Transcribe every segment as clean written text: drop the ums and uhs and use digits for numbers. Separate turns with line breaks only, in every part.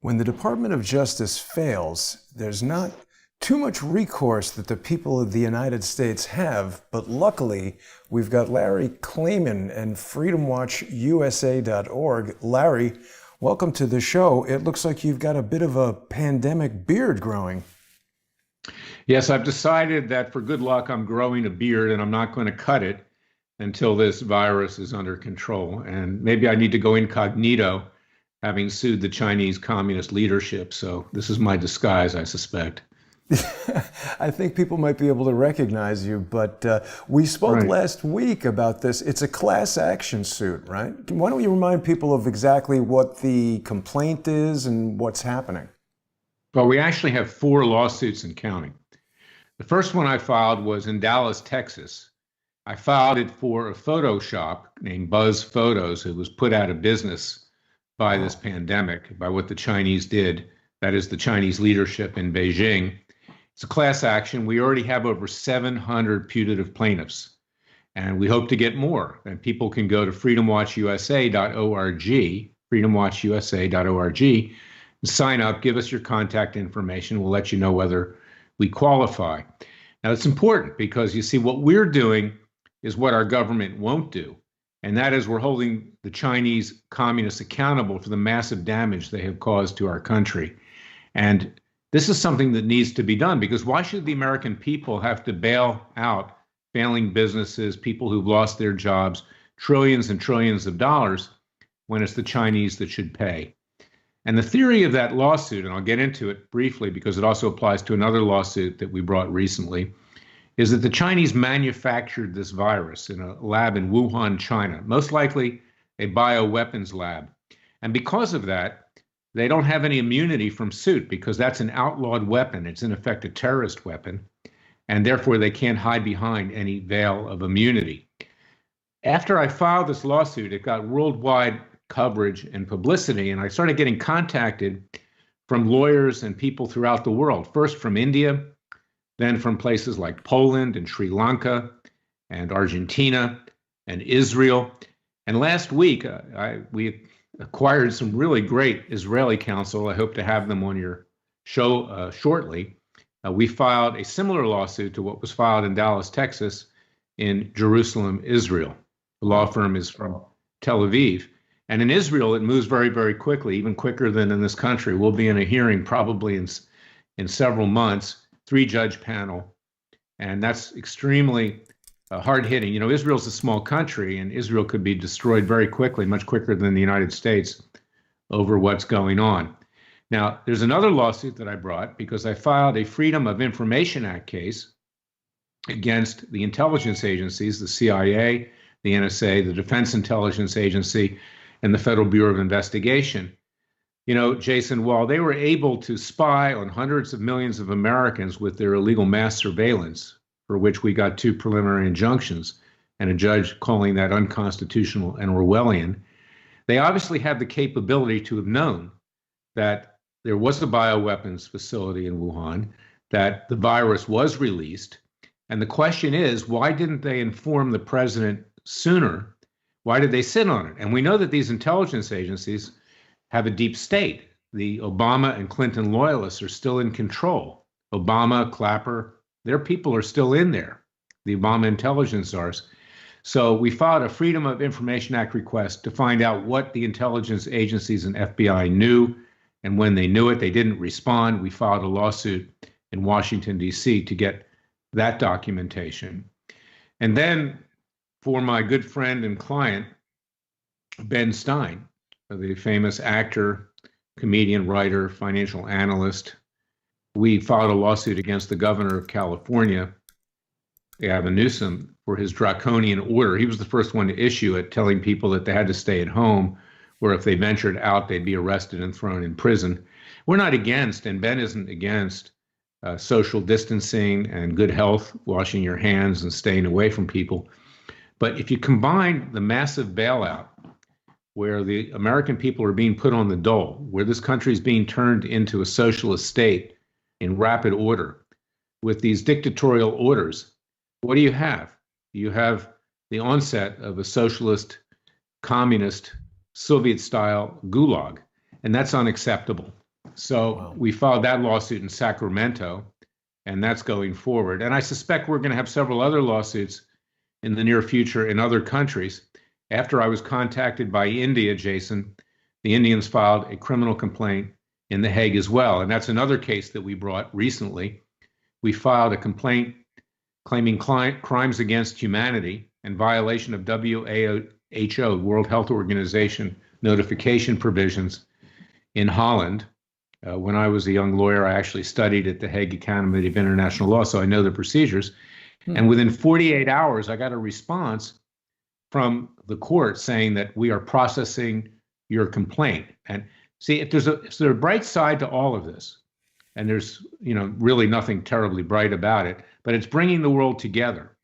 When the Department of Justice fails, there's not too much recourse that the people of the United States have, but luckily, we've got Larry Klayman and FreedomWatchUSA.org. Larry, welcome to the show. It looks like you've got a bit of a pandemic beard growing.
Yes, I've decided that for good luck, I'm growing a beard and I'm not going to cut it until this virus is under control. And maybe I need to go incognito, having sued the Chinese communist leadership. So this is my disguise, I suspect.
I think people might be able to recognize you, but we spoke last week about this. It's a class action suit, right? Why don't you remind people of exactly what the complaint is and what's happening?
Well, we actually have 4 lawsuits and counting. The first one I filed was in Dallas, Texas. I filed it for a photo shop named Buzz Photos, who was put out of business by this pandemic, by what the Chinese did. That is the Chinese leadership in Beijing. It's a class action. We already have over 700 putative plaintiffs, and we hope to get more. And people can go to freedomwatchusa.org, freedomwatchusa.org, and sign up, give us your contact information. We'll let you know whether we qualify. Now, it's important because you see, what we're doing is what our government won't do, and that is we're holding the Chinese communists accountable for the massive damage they have caused to our country. And this is something that needs to be done, because why should the American people have to bail out failing businesses, people who've lost their jobs, trillions and trillions of dollars, when it's the Chinese that should pay? And the theory of that lawsuit, and I'll get into it briefly because it also applies to another lawsuit that we brought recently, is that the Chinese manufactured this virus in a lab in Wuhan, China, most likely a bioweapons lab. And because of that, they don't have any immunity from suit, because that's an outlawed weapon. It's in effect a terrorist weapon, and therefore they can't hide behind any veil of immunity. After I filed this lawsuit, it got worldwide coverage and publicity, and I started getting contacted from lawyers and people throughout the world, first from India, then from places like Poland and Sri Lanka and Argentina and Israel. And last week, we acquired some really great Israeli counsel. I hope to have them on your show shortly. We filed a similar lawsuit to what was filed in Dallas, Texas, in Jerusalem, Israel. The law firm is from Tel Aviv. And in Israel, it moves very, very quickly, even quicker than in this country. We'll be in a hearing probably in several months, 3-judge panel. And that's extremely hard-hitting. You know, Israel's a small country, and Israel could be destroyed very quickly, much quicker than the United States, over what's going on. Now, there's another lawsuit that I brought because I filed a Freedom of Information Act case against the intelligence agencies, the CIA, the NSA, the Defense Intelligence Agency, and the Federal Bureau of Investigation. You know, Jason, while they were able to spy on hundreds of millions of Americans with their illegal mass surveillance, for which we got 2 preliminary injunctions and a judge calling that unconstitutional and Orwellian, they obviously had the capability to have known that there was a bioweapons facility in Wuhan, that the virus was released. And the question is, why didn't they inform the president sooner? Why did they sit on it? And we know that these intelligence agencies have a deep state. The Obama and Clinton loyalists are still in control. Obama, Clapper, their people are still in there, the Obama intelligence czars. So we filed a Freedom of Information Act request to find out what the intelligence agencies and FBI knew, and when they knew it, they didn't respond. We filed a lawsuit in Washington, D.C. to get that documentation. And then for my good friend and client, Ben Stein, the famous actor, comedian, writer, financial analyst, we filed a lawsuit against the governor of California, Gavin Newsom, for his draconian order. He was the first one to issue it, telling people that they had to stay at home, or if they ventured out, they'd be arrested and thrown in prison. We're not against, and Ben isn't against, social distancing and good health, washing your hands and staying away from people. But if you combine the massive bailout, where the American people are being put on the dole, where this country is being turned into a socialist state in rapid order, with these dictatorial orders, what do you have? You have the onset of a socialist, communist, Soviet-style gulag, and that's unacceptable. So
Wow.
we filed that lawsuit in Sacramento, and that's going forward. And I suspect we're going to have several other lawsuits in the near future in other countries. After I was contacted by India, Jason, the Indians filed a criminal complaint in The Hague as well. And that's another case that we brought recently. We filed a complaint claiming crimes against humanity and violation of WHO, World Health Organization, notification provisions in Holland. When I was a young lawyer, I actually studied at the Hague Academy of International Law, so I know the procedures. And within 48 hours, I got a response from the court saying that we are processing your complaint. And see, if there's a bright side to all of this, and there's really nothing terribly bright about it, but it's bringing the world together.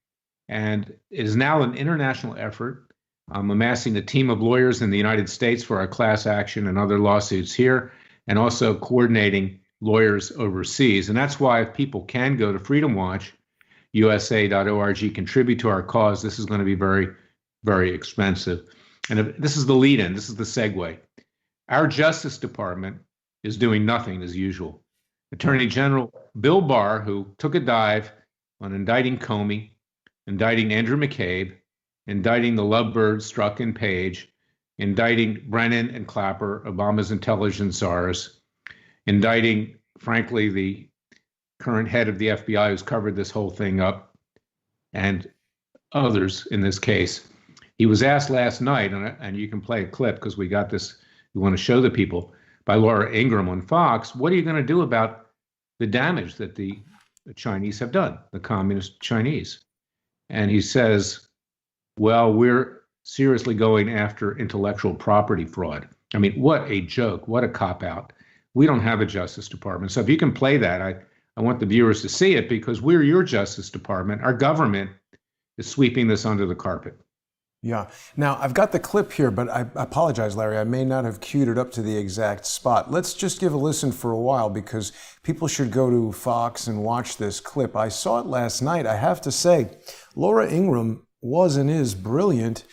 And it is now an international effort. I'm amassing a team of lawyers in the United States for our class action and other lawsuits here, and also coordinating lawyers overseas. And that's why if people can go to Freedom Watch, USA.org, contribute to our cause, this is going to be very, very expensive. And this is the lead-in, this is the segue. Our Justice Department is doing nothing as usual. Attorney General Bill Barr, who took a dive on indicting Comey, indicting Andrew McCabe, indicting the lovebirds Strzok and Page, indicting Brennan and Clapper, Obama's intelligence czars, indicting, frankly, the current head of the FBI who's covered this whole thing up, and others in this case. He was asked last night, and you can play a clip because we got this, we want to show the people, by Laura Ingraham on Fox, what are you going to do about the damage that the Chinese have done, the communist Chinese? And he says, well, we're seriously going after intellectual property fraud. I mean, what a joke, what a cop-out. We don't have a Justice Department. So if you can play that, I want the viewers to see it because we're your Justice Department. Our government is sweeping this under the carpet.
Yeah. Now, I've got the clip here, but I apologize, Larry. I may not have queued it up to the exact spot. Let's just give a listen for a while because people should go to Fox and watch this clip. I saw it last night. I have to say, Laura Ingraham was and is brilliant.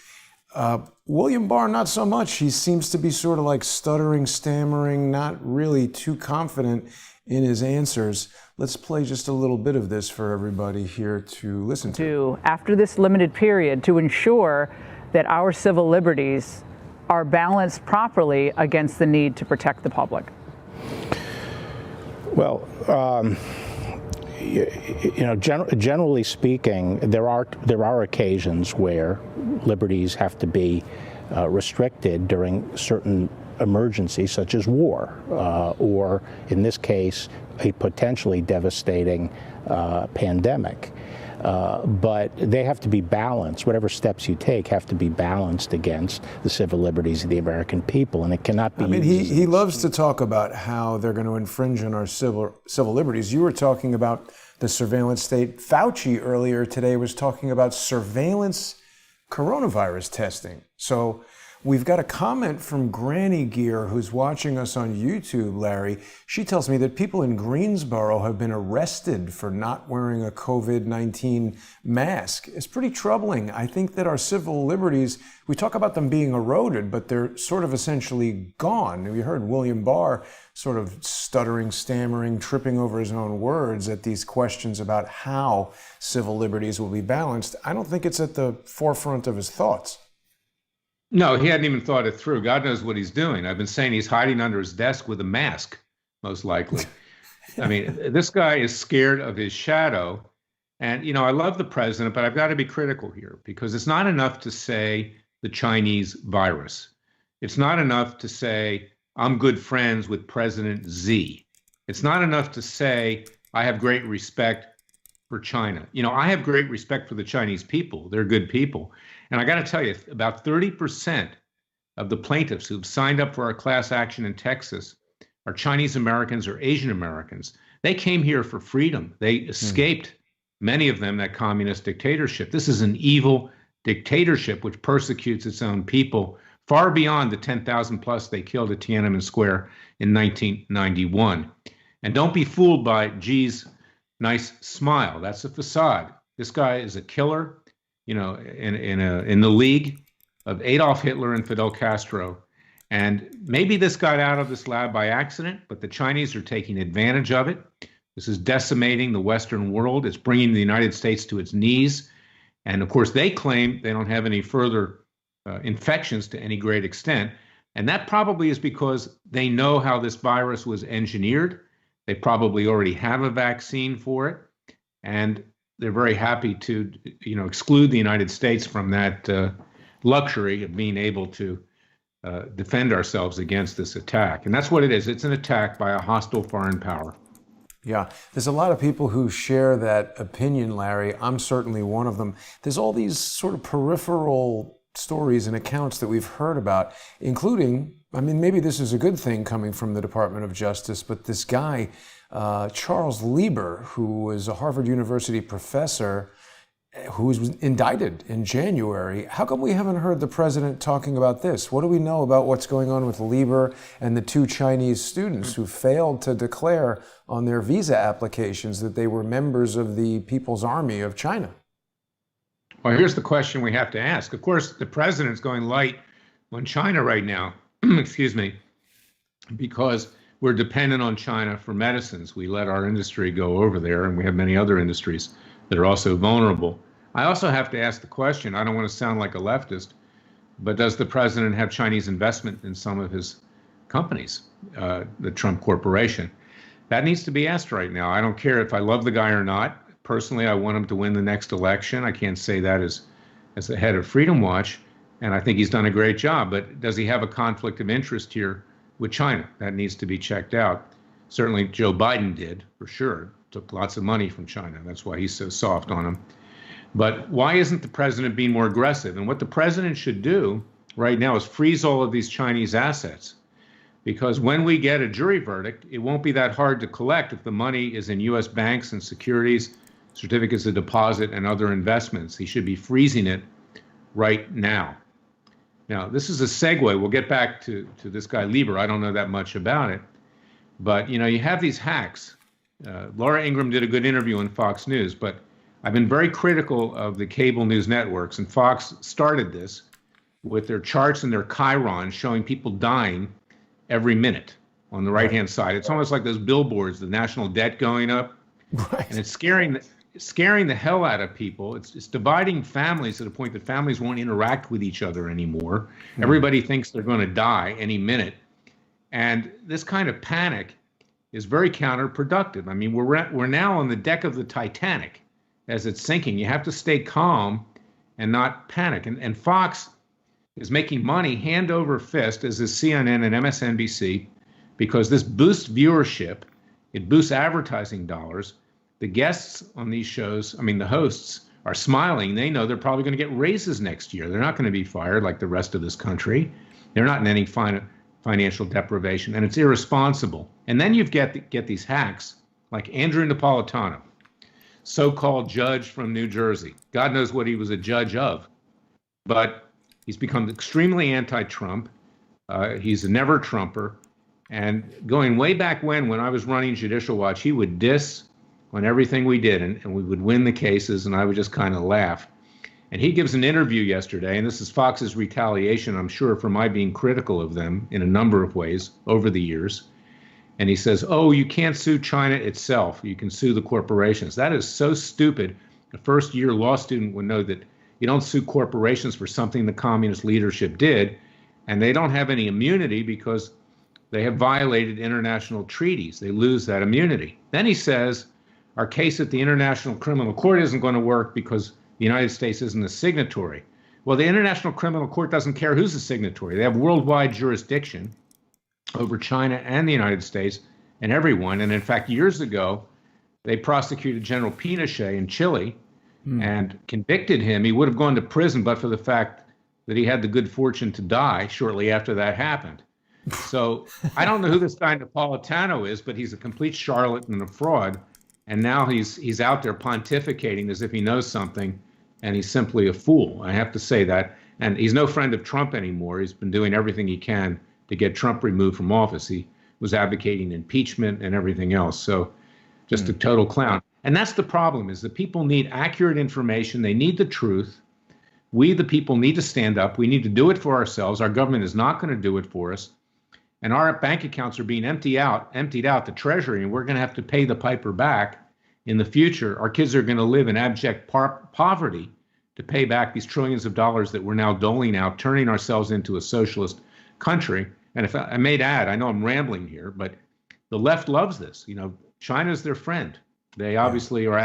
William Barr, not so much. He seems to be sort of like stuttering, stammering, not really too confident in his answers. Let's play just a little bit of this for everybody here to listen to.
After this limited period, to ensure that our civil liberties are balanced properly against the need to protect the public?
Well, generally speaking, there are occasions where liberties have to be restricted during certain emergencies, such as war, or in this case, a potentially devastating pandemic. But they have to be balanced. Whatever steps you take have to be balanced against the civil liberties of the American people, and it cannot be.
I mean, he loves to talk about how they're going to infringe on our civil liberties. You were talking about the surveillance state. Fauci earlier today was talking about surveillance coronavirus testing. So we've got a comment from Granny Gear, who's watching us on YouTube, Larry. She tells me that people in Greensboro have been arrested for not wearing a COVID-19 mask. It's pretty troubling. I think that our civil liberties, we talk about them being eroded, but they're sort of essentially gone. We heard William Barr sort of stuttering, stammering, tripping over his own words at these questions about how civil liberties will be balanced. I don't think it's at the forefront of his thoughts.
No, he hadn't even thought it through. God knows what he's doing. I've been saying he's hiding under his desk with a mask, most likely. I mean, this guy is scared of his shadow. And, I love the president, but I've got to be critical here because it's not enough to say the Chinese virus. It's not enough to say I'm good friends with President Z. It's not enough to say I have great respect for China. I have great respect for the Chinese people. They're good people. And I got to tell you, about 30% of the plaintiffs who've signed up for our class action in Texas are Chinese Americans or Asian Americans. They came here for freedom. They escaped, many of them, that communist dictatorship. This is an evil dictatorship which persecutes its own people far beyond the 10,000 plus they killed at Tiananmen Square in 1991. And don't be fooled by Xi's nice smile. That's a facade. This guy is a killer. In the league of Adolf Hitler and Fidel Castro. And maybe this got out of this lab by accident, but the Chinese are taking advantage of it. This is decimating the Western world. It's bringing the United States to its knees. And of course, they claim they don't have any further infections to any great extent. And that probably is because they know how this virus was engineered. They probably already have a vaccine for it. And they're very happy to, exclude the United States from that luxury of being able to defend ourselves against this attack. And that's what it is. It's an attack by a hostile foreign power.
Yeah, there's a lot of people who share that opinion, Larry. I'm certainly one of them. There's all these sort of peripheral stories and accounts that we've heard about, including, maybe this is a good thing coming from the Department of Justice, but this guy, Charles Lieber, who was a Harvard University professor, who was indicted in January. How come we haven't heard the president talking about this? What do we know about what's going on with Lieber and the 2 Chinese students who failed to declare on their visa applications that they were members of the People's Army of China?
Well, here's the question we have to ask. Of course, the president's going light on China right now, excuse me, because we're dependent on China for medicines. We let our industry go over there, and we have many other industries that are also vulnerable. I also have to ask the question, I don't want to sound like a leftist, but does the president have Chinese investment in some of his companies, the Trump Corporation? That needs to be asked right now. I don't care if I love the guy or not. Personally, I want him to win the next election. I can't say that as the head of Freedom Watch, and I think he's done a great job, but does he have a conflict of interest here with China? That needs to be checked out. Certainly Joe Biden did, for sure. Took lots of money from China. That's why he's so soft on him. But why isn't the president being more aggressive? And what the president should do right now is freeze all of these Chinese assets. Because when we get a jury verdict, it won't be that hard to collect if the money is in U.S. banks and securities, certificates of deposit, and other investments. He should be freezing it right now. Now, this is a segue. We'll get back to this guy Lieber. I don't know that much about it. But, you have these hacks. Laura Ingraham did a good interview on Fox News, but I've been very critical of the cable news networks, and Fox started this with their charts and their chyrons showing people dying every minute on the right-hand side. It's almost like those billboards, the national debt going up,
Right.
and it's scaring the hell out of people. It's dividing families to the point that families won't interact with each other anymore. Everybody thinks they're going to die any minute, and this kind of panic is very counterproductive. We're now on the deck of the Titanic as it's sinking. You have to stay calm and not panic. And Fox is making money hand over fist, as is CNN and MSNBC, because this boosts viewership, it boosts advertising dollars. The guests on these shows, the hosts, are smiling. They know they're probably going to get raises next year. They're not going to be fired like the rest of this country. They're not in any financial deprivation, and it's irresponsible. And then you get these hacks like Andrew Napolitano, so-called judge from New Jersey. God knows what he was a judge of, but he's become extremely anti-Trump. He's a never-Trumper. And going way back when I was running Judicial Watch, he would diss on everything we did, and we would win the cases, and I would just kind of laugh. And he gives an interview yesterday, and this is Fox's retaliation, I'm sure, for my being critical of them in a number of ways over the years. And he says, oh, you can't sue China itself. You can sue the corporations. That is so stupid. A first-year law student would know that you don't sue corporations for something the communist leadership did, and they don't have any immunity because they have violated international treaties. They lose that immunity. Then he says, our case at the International Criminal Court isn't going to work because the United States isn't a signatory. Well, the International Criminal Court doesn't care who's a signatory. They have worldwide jurisdiction over China and the United States and everyone. And in fact, years ago, they prosecuted General Pinochet in Chile and convicted him. He would have gone to prison, but for the fact that he had the good fortune to die shortly after that happened. So I don't know who this guy Napolitano is, but he's a complete charlatan and a fraud. And now he's out there pontificating as if he knows something, and he's simply a fool. I have to say that. And he's no friend of Trump anymore. He's been doing everything he can to get Trump removed from office. He was advocating impeachment and everything else. So just a total clown. And that's the problem, is that people need accurate information. They need the truth. We, the people, need to stand up. We need to do it for ourselves. Our government is not going to do it for us. And our bank accounts are being emptied out, the Treasury, and we're going to have to pay the piper back in the future. Our kids are going to live in abject poverty to pay back these trillions of dollars that we're now doling out, turning ourselves into a socialist country. And if I may add, I know I'm rambling here, but the left loves this. China's their friend. They obviously are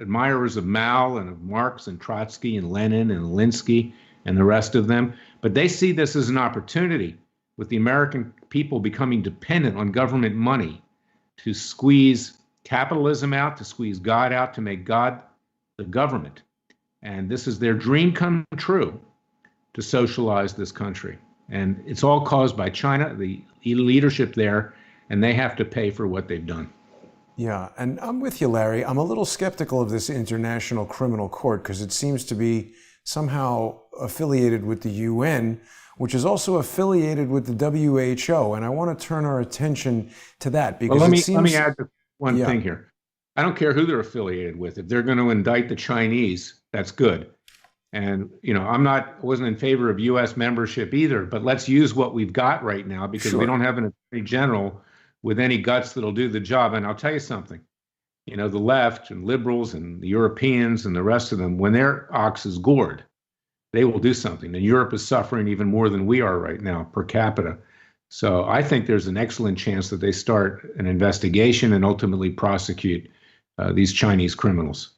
admirers of Mao and of Marx and Trotsky and Lenin and Alinsky and the rest of them. But they see this as an opportunity, with the American people becoming dependent on government money, to squeeze capitalism out, to squeeze God out, to make God the government. And this is their dream come true, to socialize this country. And it's all caused by China, the leadership there, and they have to pay for what they've done.
Yeah, and I'm with you, Larry. I'm a little skeptical of this International Criminal Court because it seems to be somehow affiliated with the UN, which is also affiliated with the WHO. And I want to turn our attention to that because
let me add one thing here. I don't care who they're affiliated with. If they're going to indict the Chinese, that's good. And, I wasn't in favor of U.S. membership either, but let's use what we've got right now because we don't have an attorney general with any guts that'll do the job. And I'll tell you something, the left and liberals and the Europeans and the rest of them, when their ox is gored, they will do something. And Europe is suffering even more than we are right now per capita. So I think there's an excellent chance that they start an investigation and ultimately prosecute these Chinese criminals.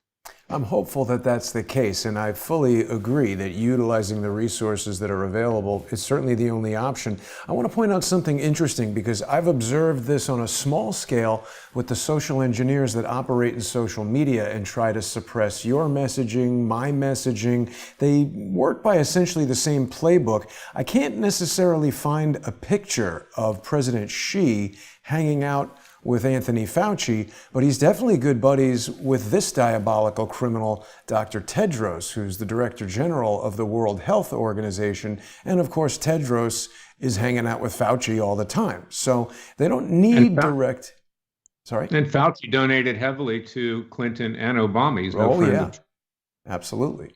I'm hopeful that that's the case, and I fully agree that utilizing the resources that are available is certainly the only option. I want to point out something interesting because I've observed this on a small scale with the social engineers that operate in social media and try to suppress your messaging, my messaging. They work by essentially the same playbook. I can't necessarily find a picture of President Xi hanging out with Anthony Fauci, but he's definitely good buddies with this diabolical criminal, Dr. Tedros, who's the Director General of the World Health Organization. And of course, Tedros is hanging out with Fauci all the time. So they don't need direct... Sorry?
And Fauci donated heavily to Clinton and Obama. He's
Absolutely.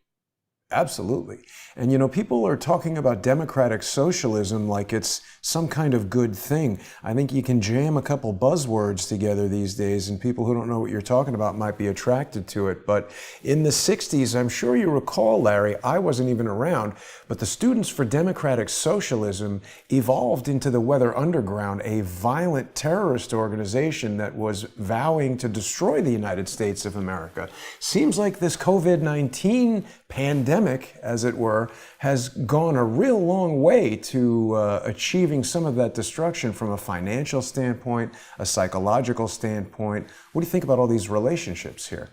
Absolutely. And people are talking about democratic socialism like it's some kind of good thing. I think you can jam a couple buzzwords together these days and people who don't know what you're talking about might be attracted to it. But in the 60s, I'm sure you recall, Larry, I wasn't even around, but the Students for Democratic Socialism evolved into the Weather Underground, a violent terrorist organization that was vowing to destroy the United States of America. Seems like this COVID-19 pandemic, as it were, has gone a real long way to achieving some of that destruction from a financial standpoint, a psychological standpoint. What do you think about all these relationships here?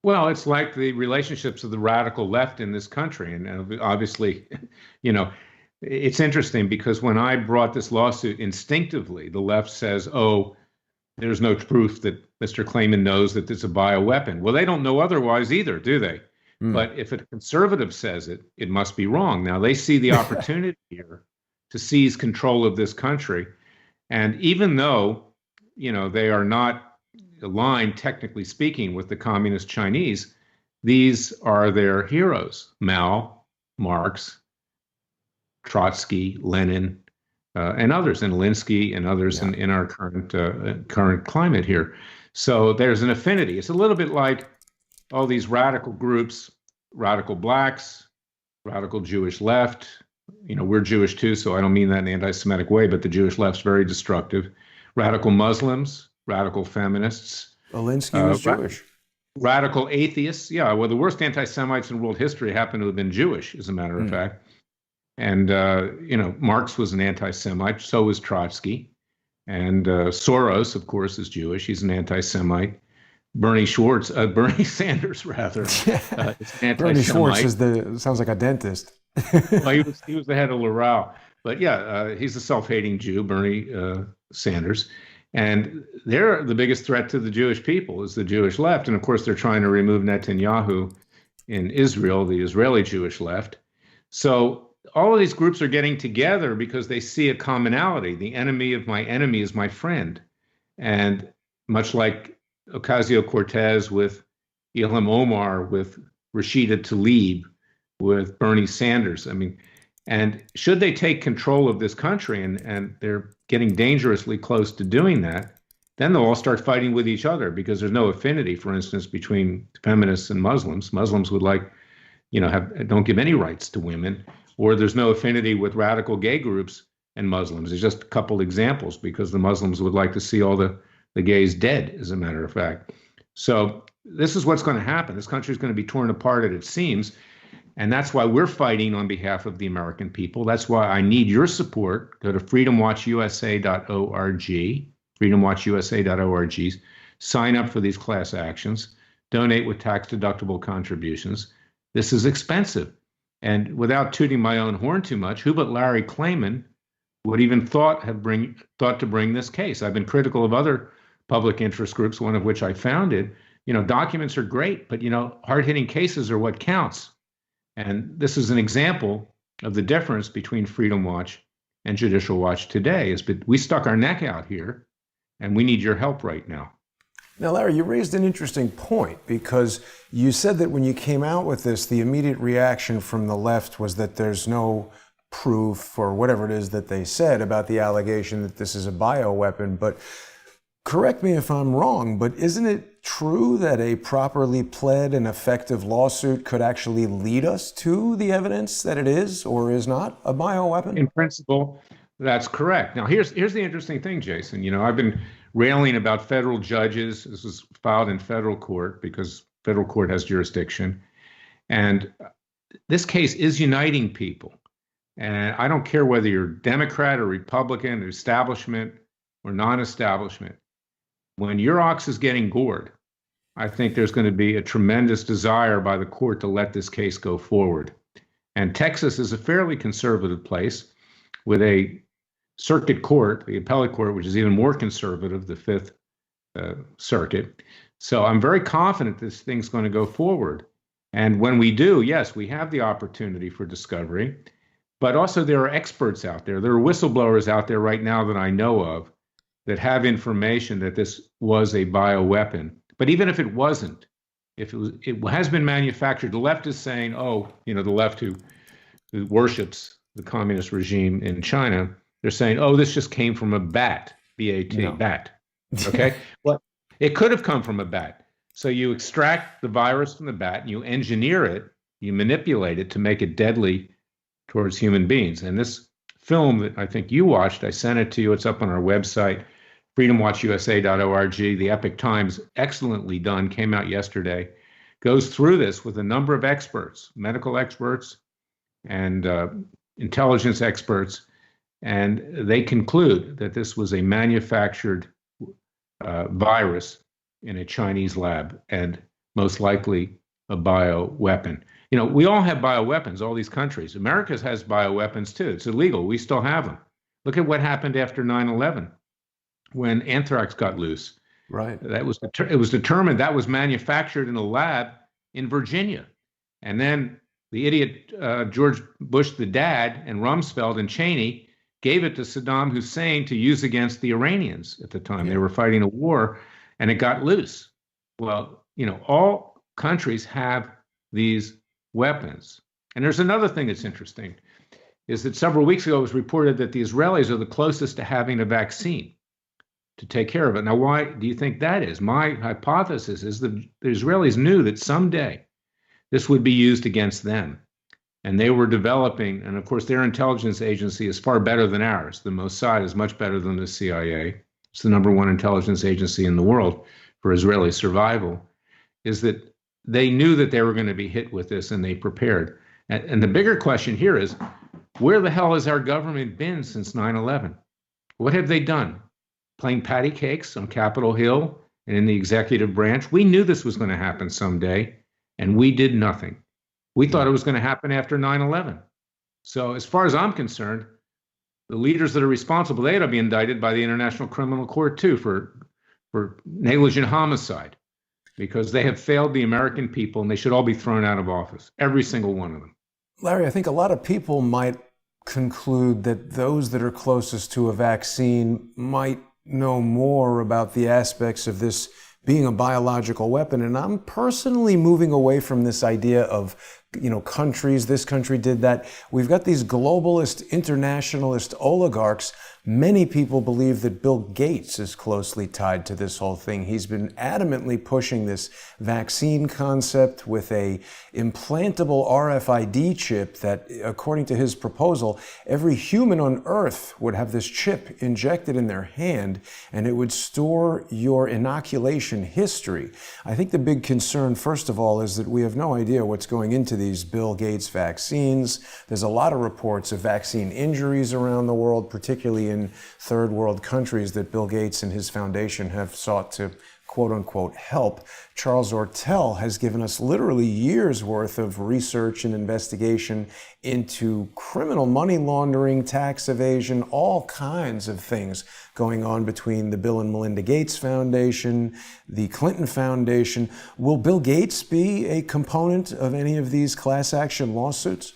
Well, it's like the relationships of the radical left in this country. And obviously, it's interesting because when I brought this lawsuit, instinctively, the left says, oh, there's no proof that Mr. Klayman knows that it's a bioweapon. Well, they don't know otherwise either, do they? But if a conservative says it, it must be wrong. Now, they see the opportunity here to seize control of this country. And even though, they are not aligned, technically speaking, with the communist Chinese, these are their heroes: Mao, Marx, Trotsky, Lenin, and others, and Alinsky and others in our current climate here. So there's an affinity. It's a little bit like all these radical groups, radical blacks, radical Jewish left. We're Jewish too, so I don't mean that in an anti-Semitic way, but the Jewish left's very destructive. Radical Muslims, radical feminists.
Alinsky was Jewish.
Radical atheists. Yeah, well, the worst anti-Semites in world history happen to have been Jewish, as a matter of fact. And, Marx was an anti-Semite, so was Trotsky. And Soros, of course, is Jewish. He's an anti-Semite. Bernie Sanders, rather. Is an anti-Semite.
Bernie Schwartz sounds like a dentist.
Well, he was the head of Laval. But he's a self-hating Jew, Bernie Sanders. And they're the biggest threat to the Jewish people is the Jewish left. And of course, they're trying to remove Netanyahu in Israel, the Israeli Jewish left. So all of these groups are getting together because they see a commonality. The enemy of my enemy is my friend. And much like Ocasio-Cortez with Ilham Omar, with Rashida Tlaib, with Bernie Sanders. I mean, and should they take control of this country, and they're getting dangerously close to doing that, then they'll all start fighting with each other because there's no affinity, for instance, between feminists and Muslims. Muslims would like, don't give any rights to women, or there's no affinity with radical gay groups and Muslims. There's just a couple examples because the Muslims would like to see all the gays dead, as a matter of fact. So this is what's going to happen. This country is going to be torn apart at its seams. And that's why we're fighting on behalf of the American people. That's why I need your support. Go to freedomwatchusa.org, freedomwatchusa.org. Sign up for these class actions. Donate with tax-deductible contributions. This is expensive. And without tooting my own horn too much, who but Larry Klayman would even thought to bring this case? I've been critical of other public interest groups, one of which I founded. Documents are great, but hard-hitting cases are what counts. And this is an example of the difference between Freedom Watch and Judicial Watch today. We stuck our neck out here, and we need your help right now.
Now, Larry, you raised an interesting point because you said that when you came out with this, the immediate reaction from the left was that there's no proof or whatever it is that they said about the allegation that this is a bioweapon. But correct me if I'm wrong, but isn't it true that a properly pled and effective lawsuit could actually lead us to the evidence that it is or is not a bioweapon?
In principle, that's correct. Now, here's the interesting thing, Jason. I've been railing about federal judges. This was filed in federal court because federal court has jurisdiction. And this case is uniting people. And I don't care whether you're Democrat or Republican, or establishment or non-establishment. When your ox is getting gored, I think there's going to be a tremendous desire by the court to let this case go forward. And Texas is a fairly conservative place with a circuit court, the appellate court, which is even more conservative, the Fifth Circuit. So I'm very confident this thing's going to go forward. And when we do, yes, we have the opportunity for discovery, but also there are experts out there. There are whistleblowers out there right now that I know of that have information that this was a bioweapon. But even if it wasn't, if it has been manufactured, the left is saying, the left who worships the communist regime in China, they're saying, this just came from a bat, B-A-T, no. Bat. Okay? Well, it could have come from a bat. So you extract the virus from the bat, and you engineer it, you manipulate it to make it deadly towards human beings. And this film that I think you watched, I sent it to you. It's up on our website, freedomwatchusa.org. The Epoch Times, excellently done, came out yesterday, goes through this with a number of experts, medical experts and intelligence experts, and they conclude that this was a manufactured virus in a Chinese lab and most likely a bioweapon. We all have bioweapons, all these countries. America has bioweapons too. It's illegal. We still have them. Look at what happened after 9/11 when anthrax got loose.
Right.
It was determined that was manufactured in a lab in Virginia. And then the idiot George Bush, the dad, and Rumsfeld and Cheney gave it to Saddam Hussein to use against the Iranians at the time. Yeah. They were fighting a war, and it got loose. Well, all countries have these weapons. And there's another thing that's interesting, is that several weeks ago it was reported that the Israelis are the closest to having a vaccine to take care of it. Now, why do you think that is? My hypothesis is that the Israelis knew that someday this would be used against them. And they were developing, and of course their intelligence agency is far better than ours. The Mossad is much better than the CIA. It's the #1 intelligence agency in the world for Israeli survival, is that they knew that they were going to be hit with this and they prepared. And the bigger question here is, where the hell has our government been since 9/11? What have they done? Playing patty cakes on Capitol Hill and in the executive branch? We knew this was going to happen someday, and we did nothing. We thought it was going to happen after 9/11. So as far as I'm concerned, the leaders that are responsible, they ought to be indicted by the International Criminal Court too for negligent homicide, because they have failed the American people, and they should all be thrown out of office, every single one of them.
Larry, I think a lot of people might conclude that those that are closest to a vaccine might know more about the aspects of this being a biological weapon. And I'm personally moving away from this idea of countries, this country did that. We've got these globalist, internationalist oligarchs. Many people believe that Bill Gates is closely tied to this whole thing. He's been adamantly pushing this vaccine concept with a implantable RFID chip that, according to his proposal, every human on Earth would have this chip injected in their hand, and it would store your inoculation history. I think the big concern, first of all, is that we have no idea what's going into these Bill Gates vaccines. There's a lot of reports of vaccine injuries around the world, particularly in third world countries, that Bill Gates and his foundation have sought to quote unquote help. Charles Ortel has given us literally years worth of research and investigation into criminal money laundering, tax evasion, all kinds of things going on between the Bill and Melinda Gates Foundation, the Clinton Foundation. Will Bill Gates be a component of any of these class action lawsuits?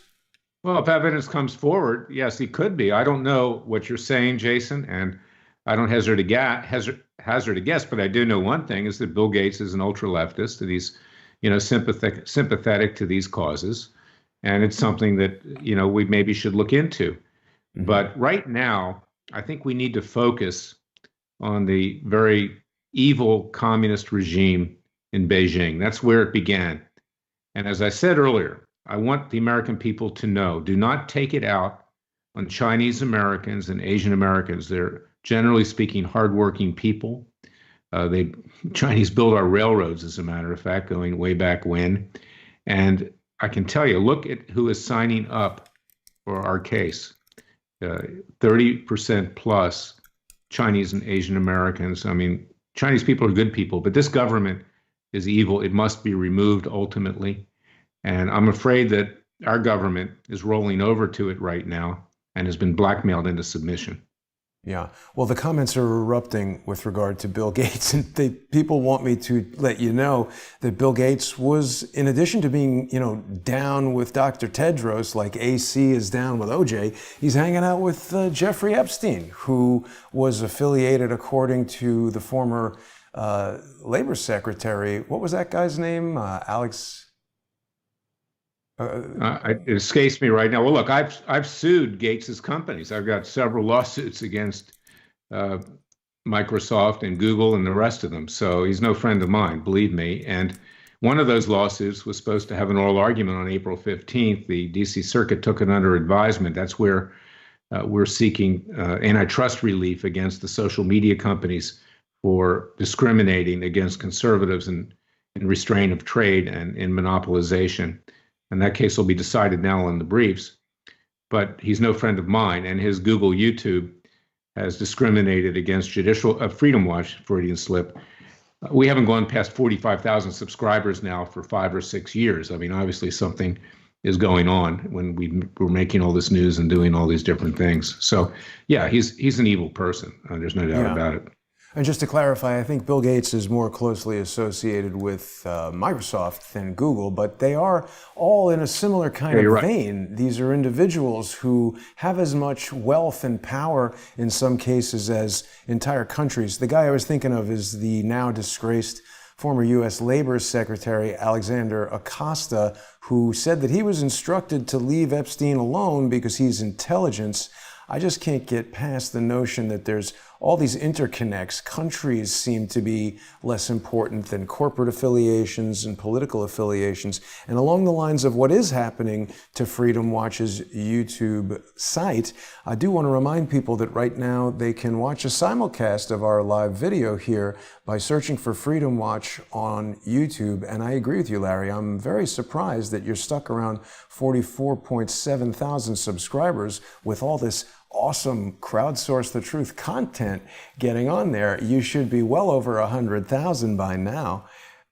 Well, if evidence comes forward, yes, he could be. I don't know what you're saying, Jason, and I don't hazard a guess, but I do know one thing is that Bill Gates is an ultra-leftist, and he's, sympathetic to these causes, and it's something that, we maybe should look into. Mm-hmm. But right now, I think we need to focus on the very evil communist regime in Beijing. That's where it began. And as I said earlier, I want the American people to know, do not take it out on Chinese Americans and Asian Americans. They're, generally speaking, hardworking people. Chinese built our railroads, as a matter of fact, going way back when. And I can tell you, look at who is signing up for our case. 30% plus Chinese and Asian Americans. I mean, Chinese people are good people, but this government is evil. It must be removed ultimately. And I'm afraid that our government is rolling over to it right now and has been blackmailed into submission.
Yeah. Well, the comments are erupting with regard to Bill Gates, and people want me to let you know that Bill Gates was, in addition to being, down with Dr. Tedros, like AC is down with OJ, he's hanging out with Jeffrey Epstein, who was affiliated, according to the former labor secretary. What was that guy's name? Alex.
It escapes me right now. Well, look, I've sued Gates's companies. I've got several lawsuits against Microsoft and Google and the rest of them. So he's no friend of mine, believe me. And one of those lawsuits was supposed to have an oral argument on April 15th. The DC Circuit took it under advisement. That's where we're seeking antitrust relief against the social media companies for discriminating against conservatives and restraint of trade and in monopolization. And that case will be decided now in the briefs. But he's no friend of mine, and his Google YouTube has discriminated against Freedom Watch, Freudian slip. We haven't gone past 45,000 subscribers now for 5 or 6 years. I mean, obviously something is going on when we're making all this news and doing all these different things. So, yeah, he's an evil person. There's no doubt about it.
And just to clarify, I think Bill Gates is more closely associated with Microsoft than Google, but they are all in a similar kind of vein. Right. These are individuals who have as much wealth and power in some cases as entire countries. The guy I was thinking of is the now disgraced former U.S. Labor Secretary Alexander Acosta, who said that he was instructed to leave Epstein alone because he's intelligence. I just can't get past the notion that there's all these interconnects. Countries seem to be less important than corporate affiliations and political affiliations. And along the lines of what is happening to Freedom Watch's YouTube site, I do want to remind people that right now they can watch a simulcast of our live video here by searching for Freedom Watch on YouTube. And I agree with you, Larry. I'm very surprised that you're stuck around 44.7 thousand subscribers with all this awesome crowdsource the truth content getting on there. You should be well over 100,000 by now.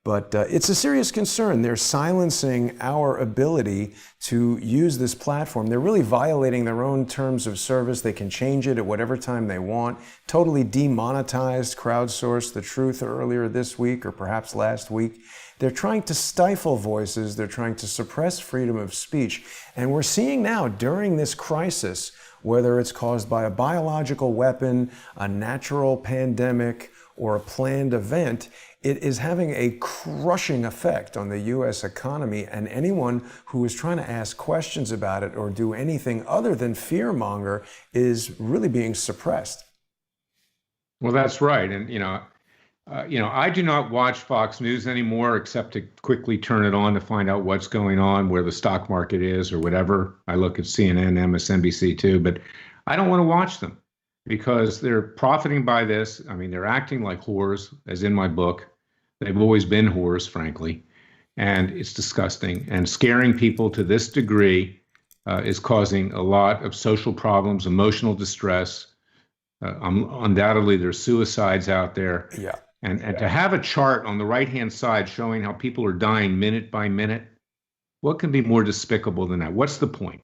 But it's a serious concern. They're silencing our ability to use this platform. They're really violating their own terms of service. They can change it at whatever time they want. Totally demonetized crowdsource the truth earlier this week or perhaps last week. They're trying to stifle voices. They're trying to suppress freedom of speech. And we're seeing now during this crisis, whether it's caused by a biological weapon, a natural pandemic, or a planned event, it is having a crushing effect on the U.S. economy, and anyone who is trying to ask questions about it or do anything other than fearmonger is really being suppressed.
Well, that's right. And, I do not watch Fox News anymore except to quickly turn it on to find out what's going on, where the stock market is or whatever. I look at CNN, MSNBC too, but I don't want to watch them because they're profiting by this. I mean, they're acting like whores, as in my book. They've always been whores, frankly, and it's disgusting. And scaring people to this degree is causing a lot of social problems, emotional distress. Undoubtedly, there's suicides out there.
Yeah.
And to have a chart on the right-hand side showing how people are dying minute by minute, what can be more despicable than that? What's the point?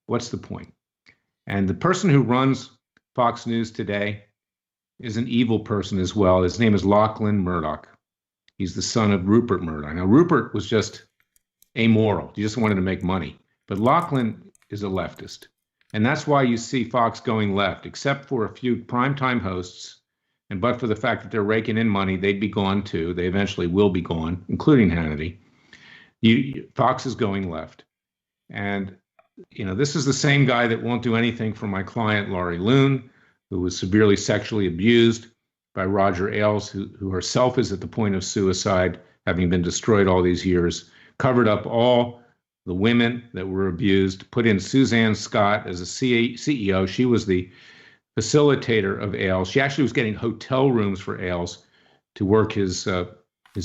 What's the point? And the person who runs Fox News today is an evil person as well. His name is Lachlan Murdoch. He's the son of Rupert Murdoch. Now, Rupert was just amoral. He just wanted to make money. But Lachlan is a leftist. And that's why you see Fox going left, except for a few primetime hosts. And but for the fact that they're raking in money, they'd be gone too. They eventually will be gone, including Hannity. Fox is going left. And, this is the same guy that won't do anything for my client, Laurie Loon, who was severely sexually abused by Roger Ailes, who herself is at the point of suicide, having been destroyed all these years, covered up all the women that were abused, put in Suzanne Scott as a CEO. She was the facilitator of Ailes. She actually was getting hotel rooms for Ailes to work his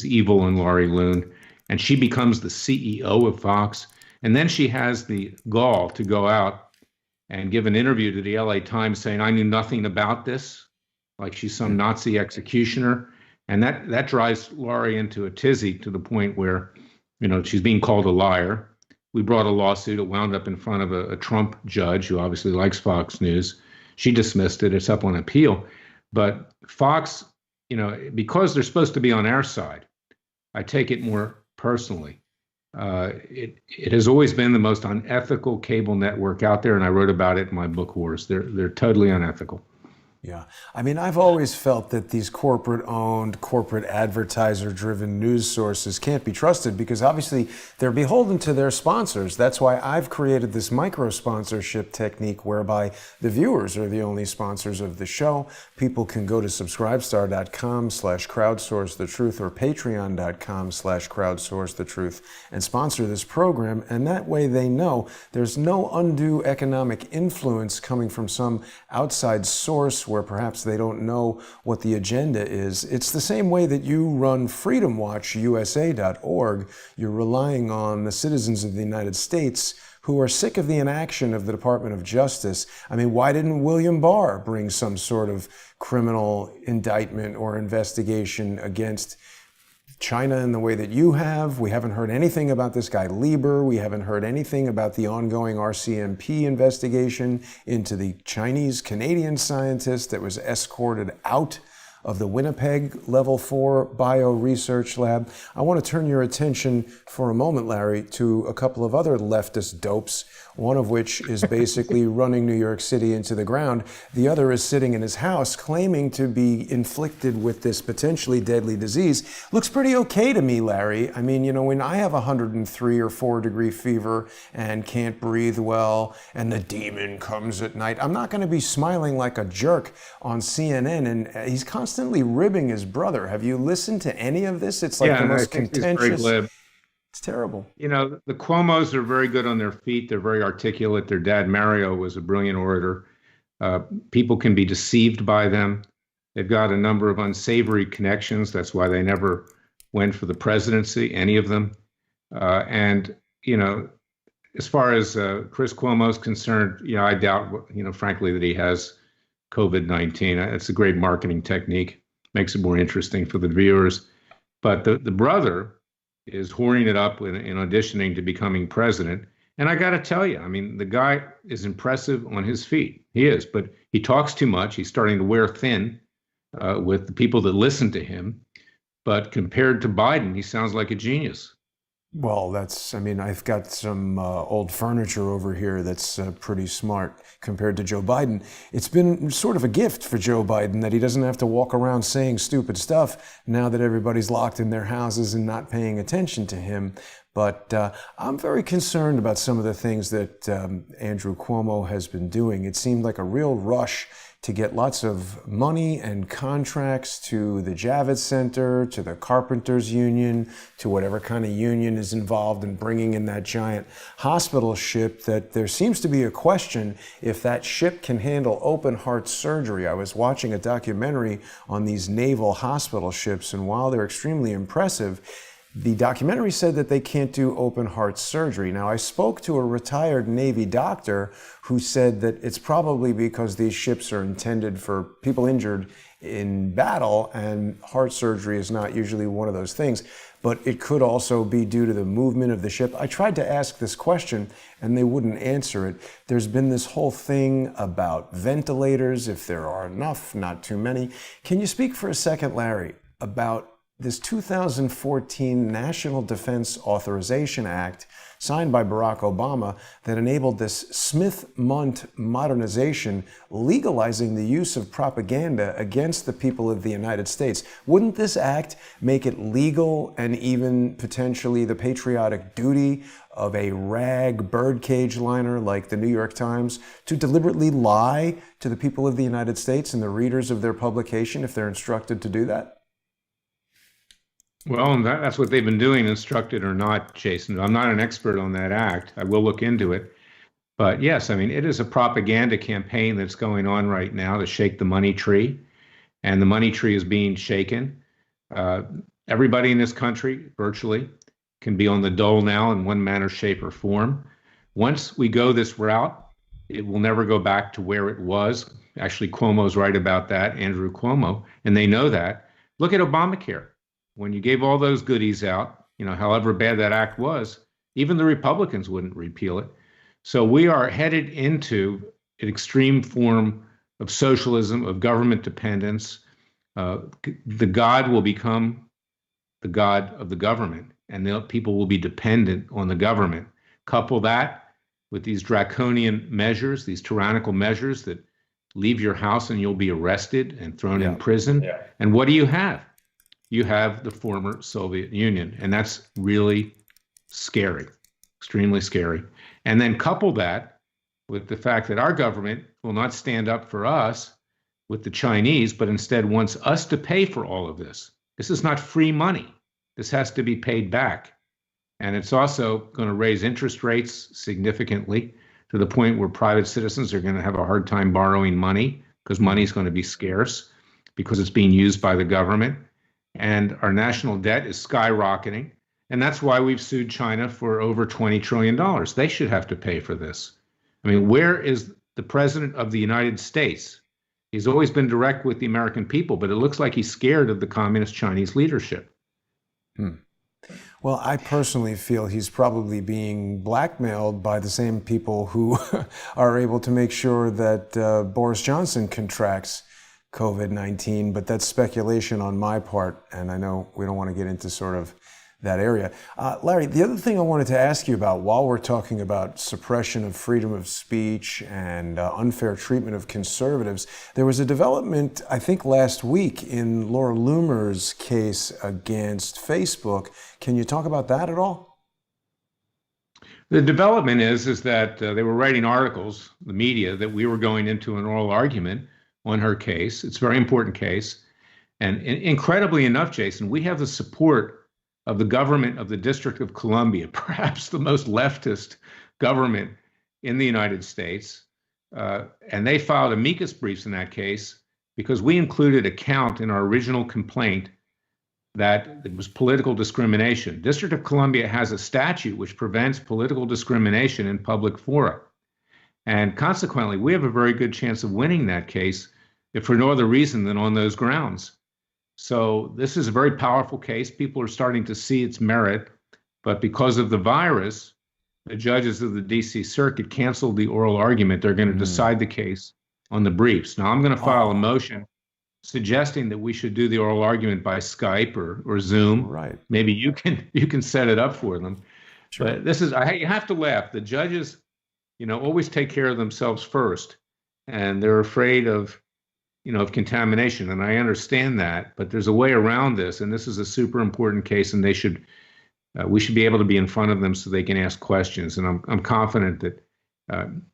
evil in Laurie Loon. And she becomes the CEO of Fox. And then she has the gall to go out and give an interview to the LA Times saying, I knew nothing about this, like she's some Nazi executioner. And that drives Laurie into a tizzy to the point where, she's being called a liar. We brought a lawsuit. It wound up in front of a Trump judge who obviously likes Fox News. She dismissed it. It's up on appeal. But Fox, because they're supposed to be on our side, I take it more personally. It has always been the most unethical cable network out there, and I wrote about it in my book, Wars. They're totally unethical.
Yeah. I mean, I've always felt that these corporate-owned, corporate advertiser-driven news sources can't be trusted because obviously they're beholden to their sponsors. That's why I've created this micro-sponsorship technique whereby the viewers are the only sponsors of the show. People can go to subscribestar.com/crowdsourcethetruth or patreon.com/crowdsourcethetruth and sponsor this program. And that way they know there's no undue economic influence coming from some outside source where perhaps they don't know what the agenda is. It's the same way that you run freedomwatchusa.org. You're relying on the citizens of the United States who are sick of the inaction of the Department of Justice. I mean, why didn't William Barr bring some sort of criminal indictment or investigation against China in the way that you have? We haven't heard anything about this guy Lieber. We haven't heard anything about the ongoing RCMP investigation into the Chinese-Canadian scientist that was escorted out of the Winnipeg Level 4 Bio Research Lab. I want to turn your attention for a moment, Larry, to a couple of other leftist dopes, one of which is basically running New York City into the ground. The other is sitting in his house claiming to be inflicted with this potentially deadly disease. Looks pretty okay to me, Larry. I mean, when I have 103 or 4 degree fever and can't breathe well and the demon comes at night, I'm not going to be smiling like a jerk on CNN. And he's constantly ribbing his brother. Have you listened to any of this? It's like the most contentious. It's terrible.
The Cuomos are very good on their feet. They're very articulate. Their dad, Mario, was a brilliant orator. People can be deceived by them. They've got a number of unsavory connections. That's why they never went for the presidency, any of them. And as far as Chris Cuomo is concerned, I doubt, frankly, that he has COVID-19. It's a great marketing technique. Makes it more interesting for the viewers. But the brother is whoring it up in auditioning to becoming president. And I got to tell you, I mean, the guy is impressive on his feet. He is, but he talks too much. He's starting to wear thin with the people that listen to him. But compared to Biden, he sounds like a genius.
Well, I mean, I've got some old furniture over here that's pretty smart compared to Joe Biden. It's been sort of a gift for Joe Biden that he doesn't have to walk around saying stupid stuff now that everybody's locked in their houses and not paying attention to him. But I'm very concerned about some of the things that Andrew Cuomo has been doing. It seemed like a real rush to get lots of money and contracts to the Javits Center, to the Carpenters Union, to whatever kind of union is involved in bringing in that giant hospital ship, that there seems to be a question if that ship can handle open heart surgery. I was watching a documentary on these naval hospital ships, and while they're extremely impressive, the documentary said that they can't do open heart surgery. Now, I spoke to a retired Navy doctor who said that it's probably because these ships are intended for people injured in battle, and heart surgery is not usually one of those things. But it could also be due to the movement of the ship. I tried to ask this question, and they wouldn't answer it. There's been this whole thing about ventilators, if there are enough, not too many. Can you speak for a second, Larry, about this 2014 National Defense Authorization Act signed by Barack Obama that enabled this Smith-Mundt modernization, legalizing the use of propaganda against the people of the United States? Wouldn't this act make it legal and even potentially the patriotic duty of a rag birdcage liner like the New York Times to deliberately lie to the people of the United States and the readers of their publication if they're instructed to do that?
Well, and that's what they've been doing, instructed or not, Jason. I'm not an expert on that act. I will look into it. But yes, I mean, it is a propaganda campaign that's going on right now to shake the money tree. And the money tree is being shaken. Everybody in this country, virtually, can be on the dole now in one manner, shape, or form. Once we go this route, it will never go back to where it was. Actually, Cuomo's right about that, Andrew Cuomo, and they know that. Look at Obamacare. When you gave all those goodies out, however bad that act was, even the Republicans wouldn't repeal it. So we are headed into an extreme form of socialism, of government dependence. The God will become the God of the government, and people will be dependent on the government. Couple that with these draconian measures, these tyrannical measures that leave your house and you'll be arrested and thrown in prison. Yeah. And what do you have? You have the former Soviet Union, and that's really scary, extremely scary. And then couple that with the fact that our government will not stand up for us with the Chinese, but instead wants us to pay for all of this. This is not free money. This has to be paid back. And it's also going to raise interest rates significantly to the point where private citizens are going to have a hard time borrowing money because money is going to be scarce because it's being used by the government. And our national debt is skyrocketing. And that's why we've sued China for over $20 trillion. They should have to pay for this. I mean, where is the president of the United States? He's always been direct with the American people, but it looks like he's scared of the communist Chinese leadership.
Well, I personally feel he's probably being blackmailed by the same people who are able to make sure that Boris Johnson contracts COVID-19, but that's speculation on my part, and I know we don't want to get into sort of that area. Larry, the other thing I wanted to ask you about while we're talking about suppression of freedom of speech and unfair treatment of conservatives, there was a development, I think last week, in Laura Loomer's case against Facebook. Can you talk about that at all?
The development is that they were writing articles, the media, that we were going into an oral argument on her case. It's a very important case. And incredibly enough, Jason, we have the support of the government of the District of Columbia, perhaps the most leftist government in the United States. And they filed amicus briefs in that case because we included a count in our original complaint that it was political discrimination. District of Columbia has a statute which prevents political discrimination in public fora. And consequently, we have a very good chance of winning that case, if for no other reason than on those grounds. So this is a very powerful case. People are starting to see its merit, but because of the virus, the judges of the DC Circuit canceled the oral argument. They're going to decide the case on the briefs. Now I'm going to file a motion suggesting that we should do the oral argument by Skype or Zoom.
Right.
Maybe you can set it up for them.
Sure.
But this is, you have to laugh. The judges, always take care of themselves first, and they're afraid of of contamination. And I understand that, but there's a way around this, and this is a super important case, and we should be able to be in front of them so they can ask questions. And I'm confident that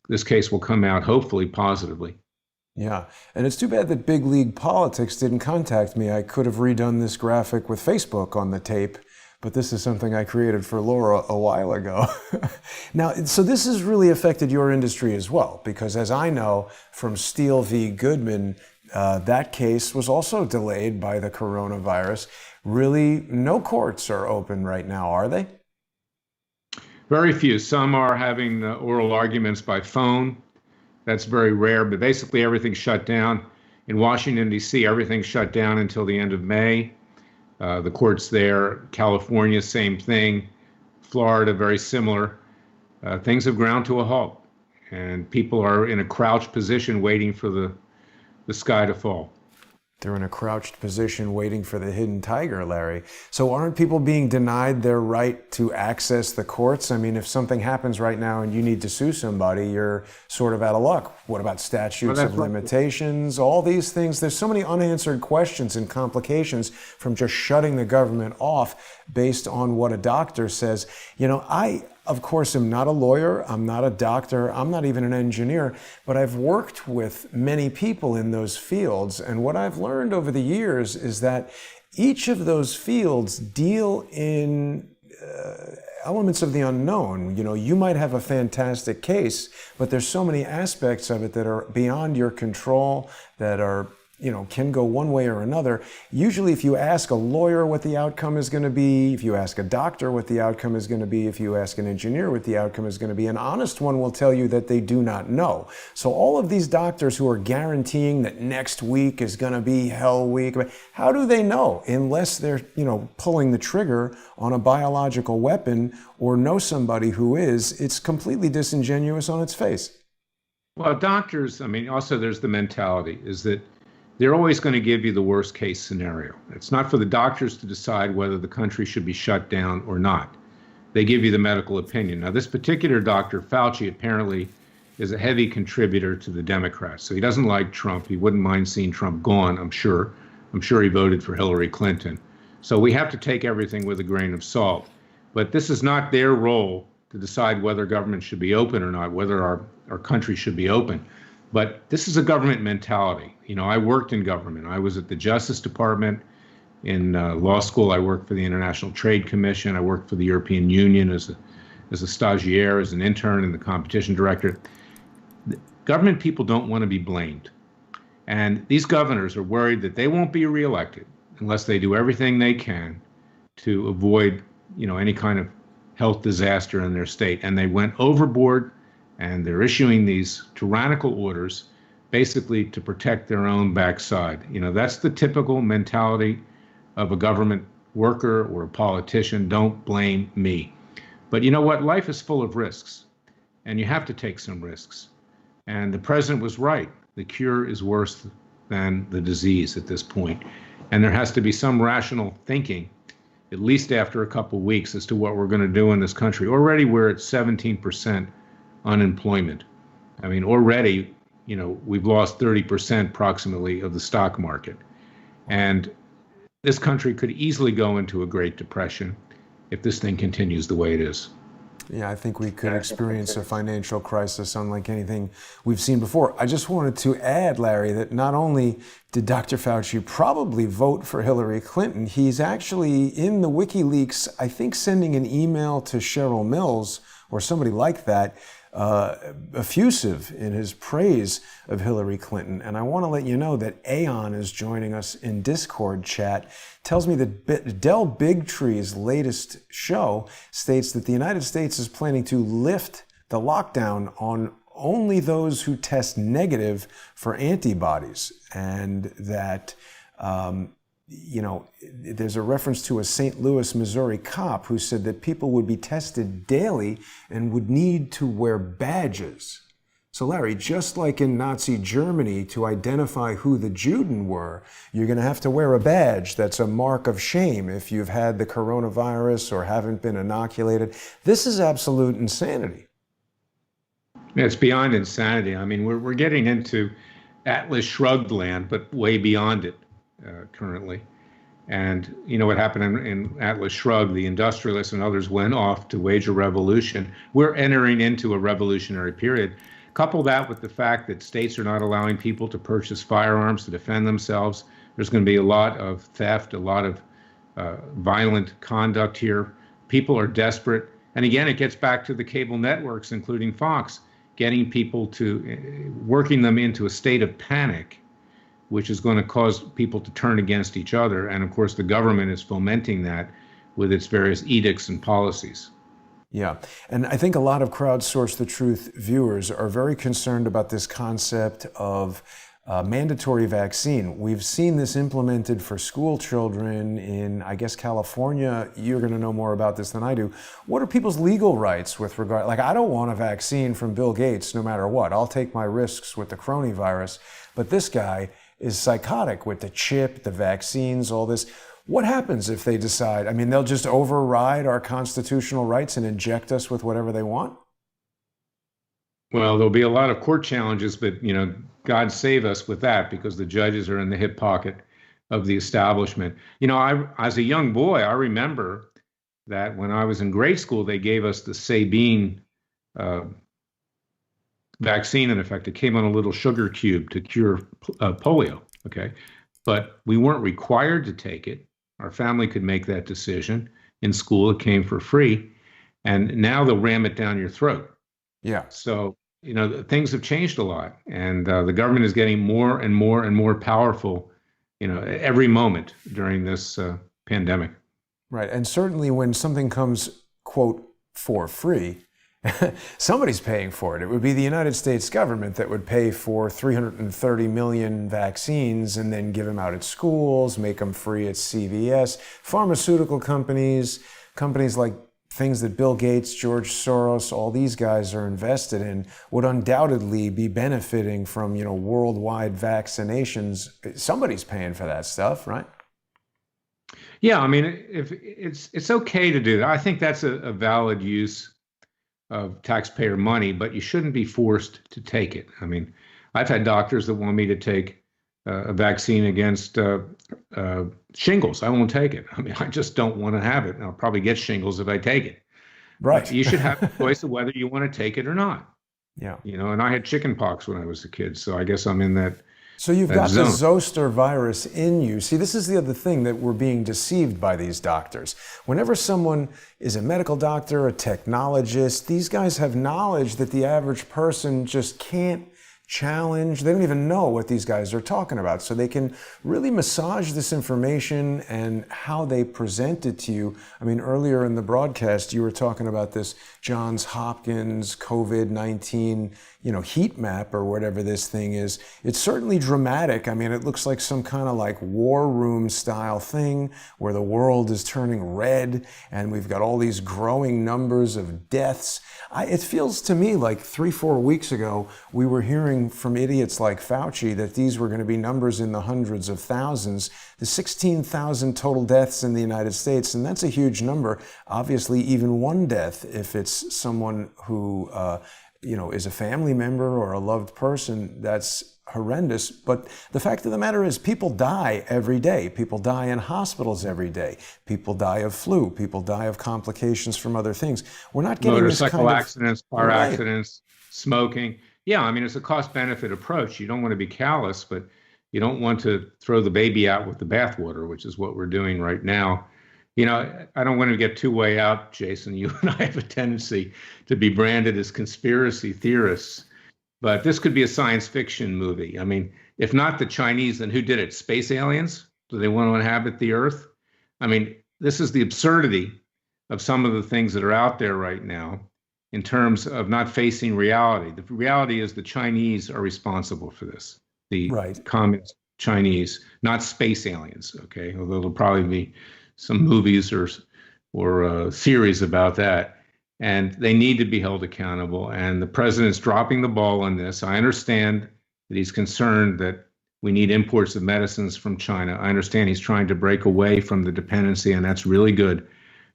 this case will come out hopefully positively.
Yeah, and it's too bad that big league politics didn't contact me. I could have redone this graphic with Facebook on the tape, but this is something I created for Laura a while ago. Now, so this has really affected your industry as well, because as I know from Steele v. Goodman, that case was also delayed by the coronavirus. Really, no courts are open right now, are they?
Very few. Some are having oral arguments by phone. That's very rare, but basically everything's shut down. In Washington, D.C., everything's shut down until the end of May. The courts there, California, same thing. Florida, very similar. Things have ground to a halt, and people are in a crouched position waiting for the sky to fall.
They're in a crouched position waiting for the hidden tiger, Larry. So aren't people being denied their right to access the courts? I mean, if something happens right now and you need to sue somebody, you're sort of out of luck. What about statutes of limitations? All these things. There's so many unanswered questions and complications from just shutting the government off based on what a doctor says. I, of course, am not a lawyer, I'm not a doctor, I'm not even an engineer, but I've worked with many people in those fields. And what I've learned over the years is that each of those fields deal in elements of the unknown. You might have a fantastic case, but there's so many aspects of it that are beyond your control, that are can go one way or another. Usually if you ask a lawyer what the outcome is going to be, if you ask a doctor what the outcome is going to be, if you ask an engineer what the outcome is going to be, an honest one will tell you that they do not know. So all of these doctors who are guaranteeing that next week is going to be hell week, how do they know unless they're, pulling the trigger on a biological weapon or know somebody who is? It's completely disingenuous on its face.
Well, doctors, also there's the mentality is that they're always going to give you the worst case scenario. It's not for the doctors to decide whether the country should be shut down or not. They give you the medical opinion. Now, this particular Dr. Fauci apparently is a heavy contributor to the Democrats. So he doesn't like Trump. He wouldn't mind seeing Trump gone, I'm sure. I'm sure he voted for Hillary Clinton. So we have to take everything with a grain of salt. But this is not their role to decide whether government should be open or not, whether our country should be open. But this is a government mentality. I worked in government. I was at the Justice Department. In law school, I worked for the International Trade Commission. I worked for the European Union as a stagiaire, as an intern in the competition directorate. Government people don't want to be blamed. And these governors are worried that they won't be reelected unless they do everything they can to avoid, any kind of health disaster in their state. And they went overboard, and they're issuing these tyrannical orders basically to protect their own backside. That's the typical mentality of a government worker or a politician. Don't blame me. But you know what? Life is full of risks, and you have to take some risks. And the president was right. The cure is worse than the disease at this point. And there has to be some rational thinking, at least after a couple of weeks, as to what we're going to do in this country. Already we're at 17% unemployment. Already, we've lost 30% approximately of the stock market. And this country could easily go into a Great Depression if this thing continues the way it is.
Yeah, I think we could experience a financial crisis unlike anything we've seen before. I just wanted to add, Larry, that not only did Dr. Fauci probably vote for Hillary Clinton, he's actually in the WikiLeaks, I think, sending an email to Cheryl Mills or somebody like that, effusive in his praise of Hillary Clinton. And I want to let you know that Aeon is joining us in Discord chat. Tells me that Del Bigtree's latest show states that the United States is planning to lift the lockdown on only those who test negative for antibodies, and that there's a reference to a St. Louis, Missouri cop who said that people would be tested daily and would need to wear badges. So Larry, just like in Nazi Germany, to identify who the Juden were, you're going to have to wear a badge that's a mark of shame if you've had the coronavirus or haven't been inoculated. This is absolute insanity.
It's beyond insanity. I mean, we're getting into Atlas Shrugged land, but way beyond it currently. And you know what happened in Atlas Shrugged? The industrialists and others went off to wage a revolution. We're entering into a revolutionary period. Couple that with the fact that states are not allowing people to purchase firearms to defend themselves. There's going to be a lot of theft, a lot of violent conduct here. People are desperate. And again, it gets back to the cable networks, including Fox, getting people to, working them into a state of panic, which is going to cause people to turn against each other. And of course, the government is fomenting that with its various edicts and policies.
Yeah, and I think a lot of Crowdsource the Truth viewers are very concerned about this concept of mandatory vaccine. We've seen this implemented for school children in, I guess, California. You're going to know more about this than I do. What are people's legal rights with regard? Like, I don't want a vaccine from Bill Gates no matter what. I'll take my risks with the coronavirus. But this guy is psychotic with the chip, the vaccines, all this. What happens if they decide, I mean, they'll just override our constitutional rights and inject us with whatever they want?
Well, there'll be a lot of court challenges, but, you know, God save us with that, because the judges are in the hip pocket of the establishment. You know, as a young boy, I remember that when I was in grade school, they gave us the Sabine vaccine. In effect, it came on a little sugar cube to cure polio, okay? But we weren't required to take it. Our family could make that decision. In school, it came for free. And now they'll ram it down your throat.
Yeah.
So, you know, things have changed a lot. And the government is getting more and more and more powerful, you know, every moment during this pandemic.
Right. And certainly when something comes, quote, for free, somebody's paying for it. It would be the United States government that would pay for 330 million vaccines and then give them out at schools, make them free at CVS. Pharmaceutical companies, companies like things that Bill Gates, George Soros, all these guys are invested in would undoubtedly be benefiting from, you know, worldwide vaccinations. Somebody's paying for that stuff, right?
Yeah, I mean, if it's okay to do that. I think that's a valid use of taxpayer money, but you shouldn't be forced to take it. I mean, I've had doctors that want me to take a vaccine against shingles. I won't take it. I mean, I just don't want to have it. And I'll probably get shingles if I take it.
Right.
But you should have a choice of whether you want to take it or not.
Yeah.
You know, and I had chicken pox when I was a kid, so I guess I'm in that.
So you've got the zoster virus in you. See, this is the other thing that we're being deceived by these doctors. Whenever someone is a medical doctor, a technologist, these guys have knowledge that the average person just can't challenge. They don't even know what these guys are talking about. So they can really massage this information and how they present it to you. I mean, earlier in the broadcast, you were talking about this Johns Hopkins COVID-19, you know, heat map or whatever this thing is. It's certainly dramatic. I mean, it looks like some kind of like war room style thing where the world is turning red and we've got all these growing numbers of deaths. It feels to me like 3-4 weeks ago, we were hearing from idiots like Fauci that these were going to be numbers in the hundreds of thousands. The 16,000 total deaths in the United States, and that's a huge number. Obviously, even one death, if it's someone who you know, is a family member or a loved person, that's horrendous. But the fact of the matter is people die every day. People die in hospitals every day. People die of flu. People die of complications from other things. We're not getting
motorcycle accidents, car accidents, smoking. Yeah, I mean, it's a cost-benefit approach. You don't want to be callous, but you don't want to throw the baby out with the bathwater, which is what we're doing right now. You know, I don't want to get too way out, Jason. You and I have a tendency to be branded as conspiracy theorists, but this could be a science fiction movie. I mean, if not the Chinese, then who did it? Space aliens? Do they want to inhabit the Earth? I mean, this is the absurdity of some of the things that are out there right now in terms of not facing reality. The reality is the Chinese are responsible for this. The communist Chinese, not space aliens, okay? Although there'll probably be some movies or series about that. and they need to be held accountable. And the president's dropping the ball on this. I understand that he's concerned that we need imports of medicines from China. I understand he's trying to break away from the dependency, and that's really good.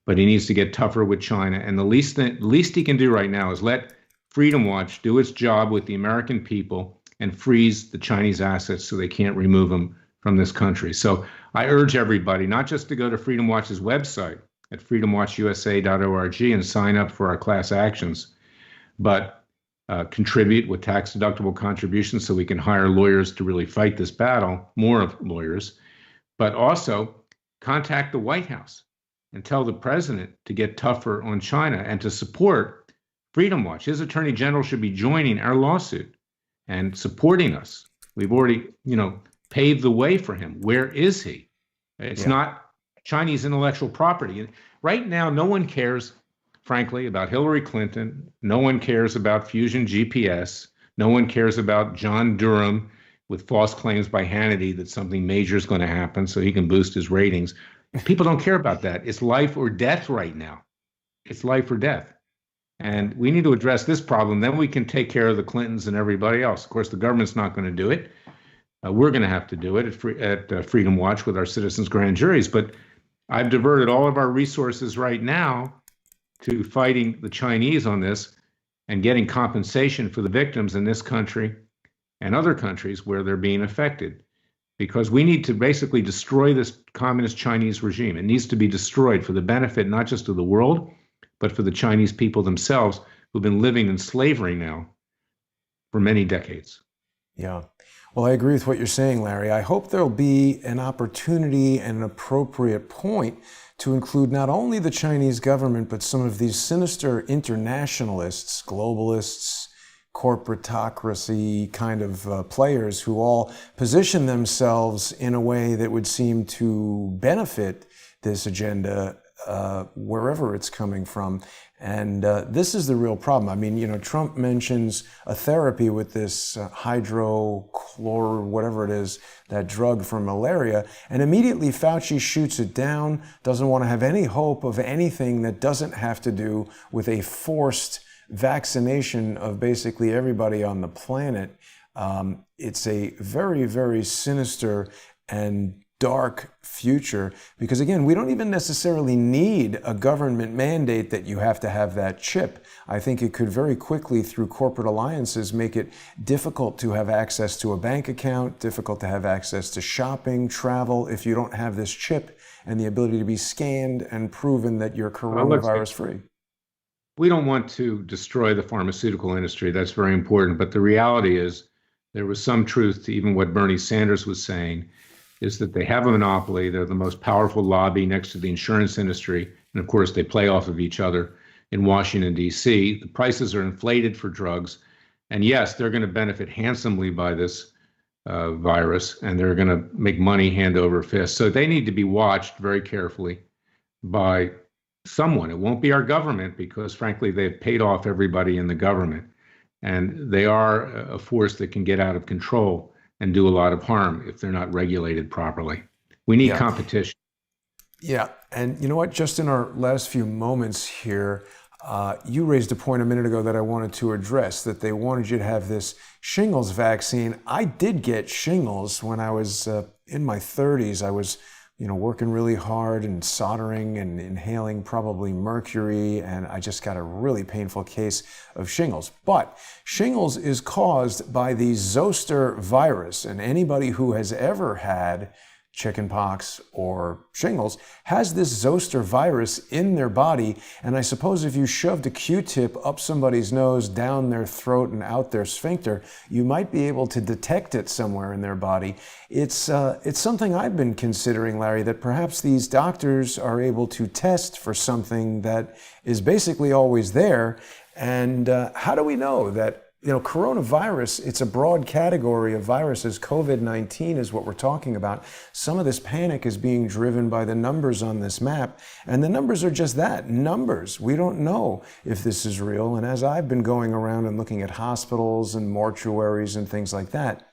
But he needs to get tougher with China. And the least he can do right now is let Freedom Watch do its job with the American people and freeze the Chinese assets so they can't remove them from this country. So I urge everybody not just to go to Freedom Watch's website at freedomwatchusa.org and sign up for our class actions, but contribute with tax-deductible contributions so we can hire lawyers to really fight this battle, more of lawyers, but also contact the White House and tell the president to get tougher on China and to support Freedom Watch. His attorney general should be joining our lawsuit and supporting us. We've already, paved the way for him. Where is he? It's not Chinese intellectual property. Right now, no one cares, frankly, about Hillary Clinton. No one cares about Fusion GPS. No one cares about John Durham with false claims by Hannity that something major is going to happen so he can boost his ratings. People don't care about that. It's life or death right now. It's life or death. And we need to address this problem. Then we can take care of the Clintons and everybody else. Of course, the government's not going to do it. We're going to have to do it at Freedom Watch with our citizens' grand juries. But I've diverted all of our resources right now to fighting the Chinese on this and getting compensation for the victims in this country and other countries where they're being affected. Because we need to basically destroy this communist Chinese regime. It needs to be destroyed for the benefit not just of the world, but for the Chinese people themselves who've been living in slavery now for many decades.
Yeah. Well, I agree with what you're saying, Larry. I hope there'll be an opportunity and an appropriate point to include not only the Chinese government, but some of these sinister internationalists, globalists, corporatocracy kind of players who all position themselves in a way that would seem to benefit this agenda wherever it's coming from. And this is the real problem. I mean, Trump mentions a therapy with this hydrochlor, whatever it is, that drug for malaria, and immediately Fauci shoots it down, doesn't want to have any hope of anything that doesn't have to do with a forced vaccination of basically everybody on the planet. It's a very, very sinister and dark future because, again, we don't even necessarily need a government mandate that you have to have that chip. I think it could very quickly, through corporate alliances, make it difficult to have access to a bank account, difficult to have access to shopping, travel, if you don't have this chip and the ability to be scanned and proven that you're coronavirus free.
We don't want to destroy the pharmaceutical industry. That's very important. But the reality is there was some truth to even what Bernie Sanders was saying, is that they have a monopoly. They're the most powerful lobby next to the insurance industry. And of course, they play off of each other in Washington, D.C. The prices are inflated for drugs. And yes, they're going to benefit handsomely by this virus, and they're going to make money hand over fist. So they need to be watched very carefully by someone. It won't be our government because, frankly, they've paid off everybody in the government. And they are a force that can get out of control and do a lot of harm if they're not regulated properly. We need competition.
Yeah, and you know what? Just in our last few moments here, you raised a point a minute ago that I wanted to address, that they wanted you to have this shingles vaccine. I did get shingles when I was in my 30s. I was working really hard and soldering and inhaling probably mercury, and I just got a really painful case of shingles. But shingles is caused by the zoster virus, and anybody who has ever had chickenpox or shingles has this zoster virus in their body. And I suppose if you shoved a Q-tip up somebody's nose, down their throat, and out their sphincter, you might be able to detect it somewhere in their body. It's something I've been considering, Larry, that perhaps these doctors are able to test for something that is basically always there. And how do we know that coronavirus, it's a broad category of viruses. COVID-19 is what we're talking about. Some of this panic is being driven by the numbers on this map, and the numbers are just that, numbers. We don't know if this is real, and as I've been going around and looking at hospitals and mortuaries and things like that,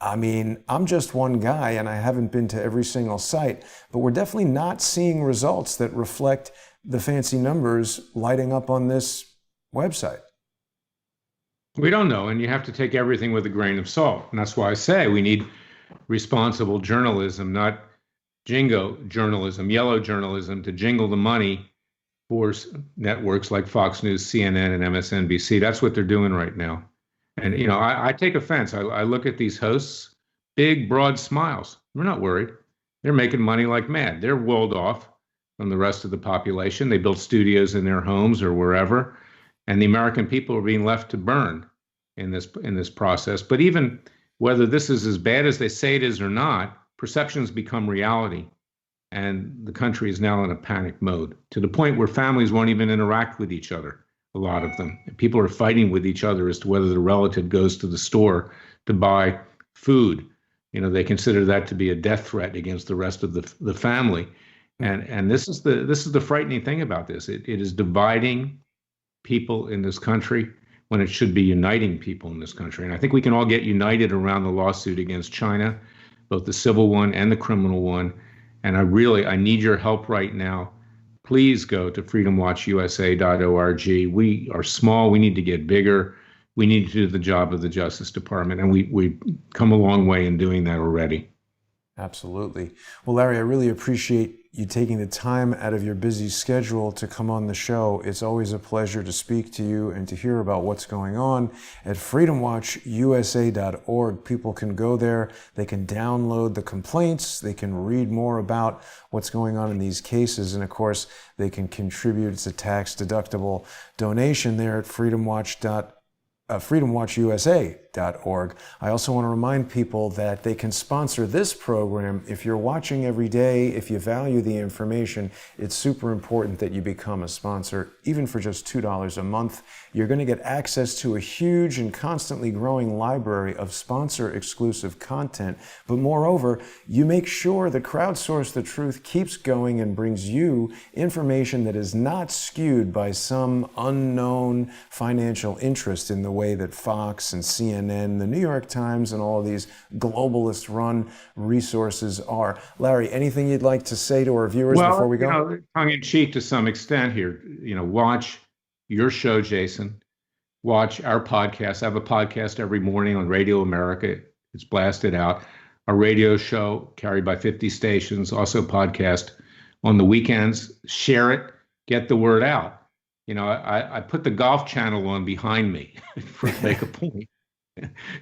I mean, I'm just one guy and I haven't been to every single site, but we're definitely not seeing results that reflect the fancy numbers lighting up on this website.
We don't know, and you have to take everything with a grain of salt. And that's why I say we need responsible journalism, not jingo journalism, yellow journalism to jingle the money for networks like Fox News, CNN, and MSNBC. That's what they're doing right now. And, I take offense. I look at these hosts, big, broad smiles. We're not worried. They're making money like mad. They're walled off from the rest of the population. They built studios in their homes or wherever. And the American people are being left to burn in this process. But even whether this is as bad as they say it is or not, perceptions become reality. And the country is now in a panic mode to the point where families won't even interact with each other, a lot of them. People are fighting with each other as to whether the relative goes to the store to buy food. They consider that to be a death threat against the rest of the family. And this is the frightening thing about this. It is dividing people in this country when it should be uniting people in this country. And I think we can all get united around the lawsuit against China, both the civil one and the criminal one. And I need your help right now. Please go to freedomwatchusa.org. We are small. We need to get bigger. We need to do the job of the Justice Department. And we've come a long way in doing that already.
Absolutely. Well, Larry, I really appreciate you taking the time out of your busy schedule to come on the show. It's always a pleasure to speak to you and to hear about what's going on at freedomwatchusa.org. People can go there, they can download the complaints, they can read more about what's going on in these cases, and of course, they can contribute. It's a tax-deductible donation there at freedomwatchusa.org. I also want to remind people that they can sponsor this program. If you're watching every day, if you value the information, it's super important that you become a sponsor, even for just $2 a month. You're going to get access to a huge and constantly growing library of sponsor-exclusive content. But moreover, you make sure that Crowdsource the Truth keeps going and brings you information that is not skewed by some unknown financial interest in the way that Fox and CNN, the New York Times, and all of these globalist-run resources are. Larry, anything you'd like to say to our viewers before we go?
Tongue-in-cheek to some extent here. Watch your show, Jason. Watch our podcast. I have a podcast every morning on Radio America. It's blasted out. A radio show carried by 50 stations, also podcast on the weekends. Share it. Get the word out. I put the Golf Channel on behind me to make a point.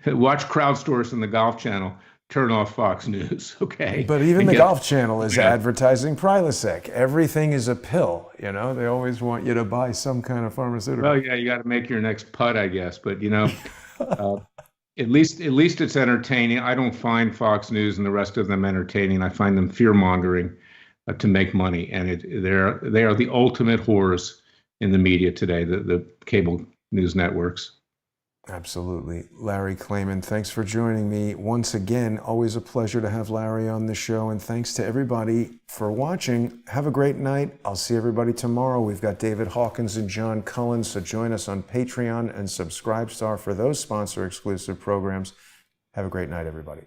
Watch Crowdsource and the Golf Channel. Turn off Fox News, okay?
But even the Golf Channel is advertising Prilosec. Everything is a pill, They always want you to buy some kind of pharmaceutical.
Well, yeah, you got to make your next putt, I guess. But, at least it's entertaining. I don't find Fox News and the rest of them entertaining. I find them fear-mongering to make money. And they are the ultimate whores in the media today, the cable news networks.
Absolutely. Larry Klayman, thanks for joining me. Once again, always a pleasure to have Larry on the show. And thanks to everybody for watching. Have a great night. I'll see everybody tomorrow. We've got David Hawkins and John Cullen, so join us on Patreon and Subscribestar for those sponsor-exclusive programs. Have a great night, everybody.